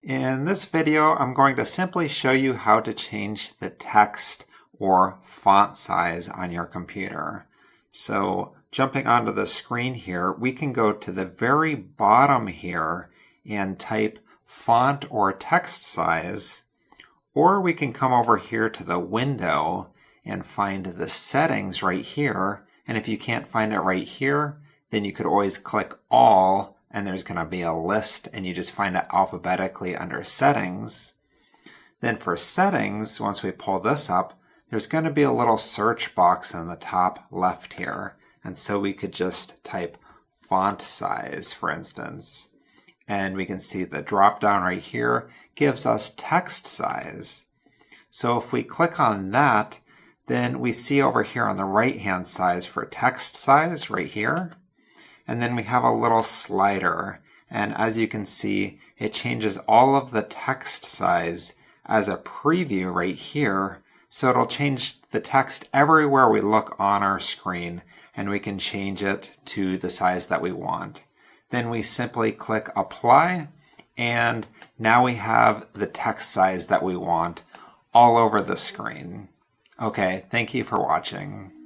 In this video, I'm going to simply show you how to change the text or font size on your computer. So jumping onto the screen here, we can go to the very bottom here and type font or text size, or we can come over here to the window and find the settings right here. And if you can't find it right here, then you could always click all, and there's going to be a list, and you just find it alphabetically under settings. Then for settings, once we pull this up, there's going to be a little search box in the top left here. And so we could just type font size, for instance. And we can see the drop down right here gives us text size. So if we click on that, then we see over here on the right hand side for text size right here. And then we have a little slider. And as you can see, it changes all of the text size as a preview right here. So it'll change the text everywhere we look on our screen, and we can change it to the size that we want. Then we simply click apply, and now we have the text size that we want all over the screen. Okay, thank you for watching.